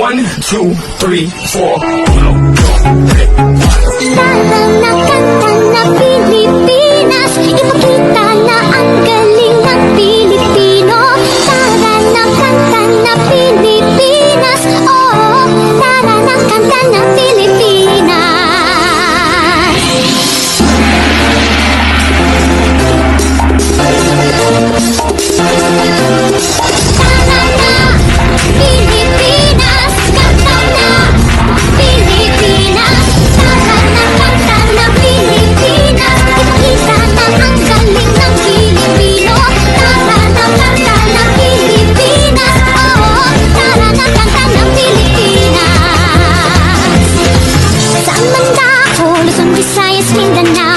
1, 2, 3, 4. Kanta na kanta na Pilipinas, ipakita na ang galing ng Pilipino. Tara na kanta na Pilipinas, oh, tara na kanta na Pilipinas. Tara na Pilipinas, kanta na Pilipinas. Tara na kanta na Pilipinas, ipakita na ang galing ng Pilipino. Tara na kanta na Pilipinas, oh, tara na kanta ng Pilipinas. Saan man ako, Luzon, Visayas, Mindanao,